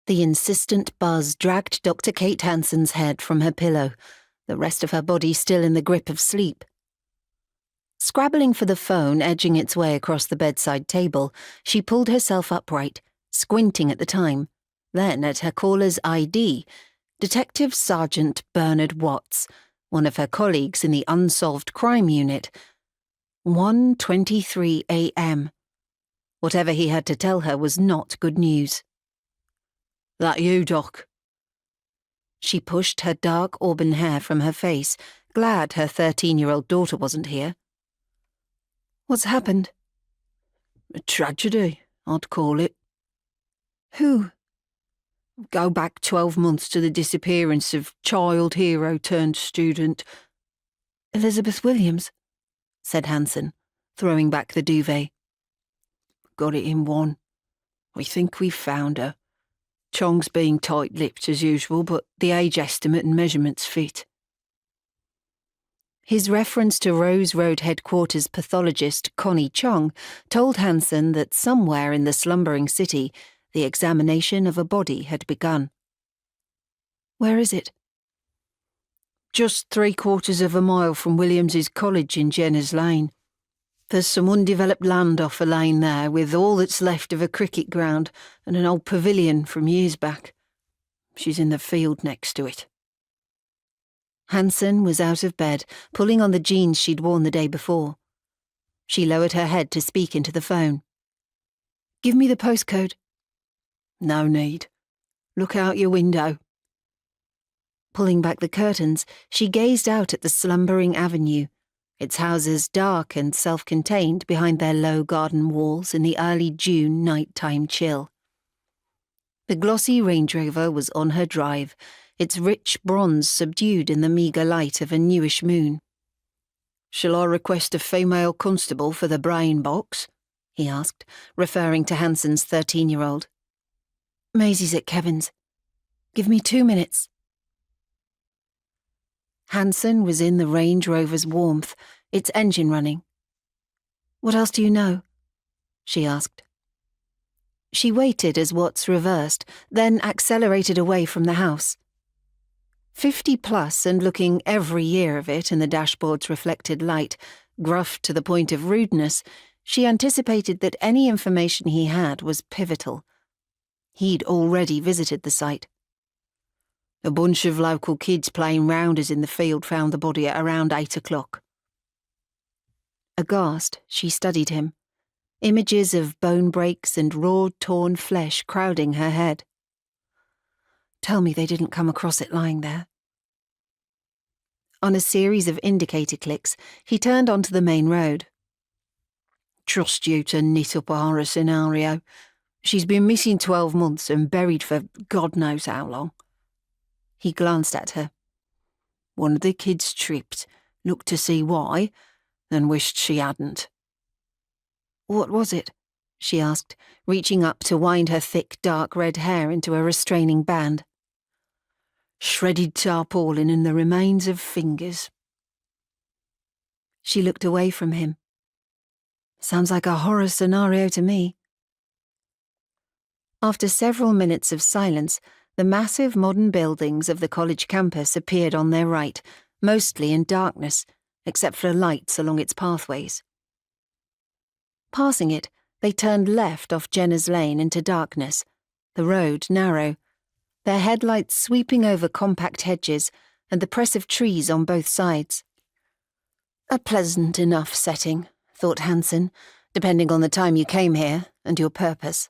The insistent buzz dragged Dr. Kate Hanson's head from her pillow, the rest of her body still in the grip of sleep. Scrabbling for the phone edging its way across the bedside table, she pulled herself upright, squinting at the time, then at her caller's ID, Detective Sergeant Bernard Watts, one of her colleagues in the Unsolved Crime Unit. 1:23 a.m. Whatever he had to tell her was not good news. "That you, Doc?" She pushed her dark auburn hair from her face, glad her 13-year-old daughter wasn't here. "What's happened?" "A tragedy, I'd call it." "Who?" "Go back 12 months to the disappearance of child hero turned student." "Elizabeth Williams," said Hanson, throwing back the duvet. "Got it in one. We think we've found her. Chong's being tight-lipped as usual, but the age estimate and measurements fit." His reference to Rose Road headquarters pathologist Connie Chong told Hanson that somewhere in the slumbering city, the examination of a body had begun. "Where is it?" "Just 3/4 of a mile from Williams's college in Jenner's Lane. There's some undeveloped land off a lane there, with all that's left of a cricket ground and an old pavilion from years back. She's in the field next to it." Hanson was out of bed, pulling on the jeans she'd worn the day before. She lowered her head to speak into the phone. "Give me the postcode." "No need. Look out your window." Pulling back the curtains, she gazed out at the slumbering avenue, its houses dark and self-contained behind their low garden walls in the early June nighttime chill. The glossy Range Rover was on her drive, its rich bronze subdued in the meagre light of a newish moon. "Shall I request a female constable for the brain box?" he asked, referring to Hanson's 13-year-old. "Maisie's at Kevin's. Give me 2 minutes." Hanson was in the Range Rover's warmth, its engine running. "What else do you know?" she asked. She waited as Watts reversed, then accelerated away from the house. 50+ and looking every year of it in the dashboard's reflected light, gruff to the point of rudeness, she anticipated that any information he had was pivotal. He'd already visited the site. "A bunch of local kids playing rounders in the field found the body at around 8 o'clock. Aghast, she studied him, images of bone breaks and raw, torn flesh crowding her head. "Tell me they didn't come across it lying there." On a series of indicator clicks, he turned onto the main road. "Trust you to knit up a horror scenario. She's been missing 12 months and buried for God knows how long." He glanced at her. "One of the kids tripped, looked to see why, then wished she hadn't." "What was it?" she asked, reaching up to wind her thick, dark red hair into a restraining band. "Shredded tarpaulin and the remains of fingers." She looked away from him. "Sounds like a horror scenario to me." After several minutes of silence, the massive modern buildings of the college campus appeared on their right, mostly in darkness, except for lights along its pathways. Passing it, they turned left off Jenner's Lane into darkness, the road narrow, their headlights sweeping over compact hedges and the press of trees on both sides. A pleasant enough setting, thought Hanson, depending on the time you came here and your purpose.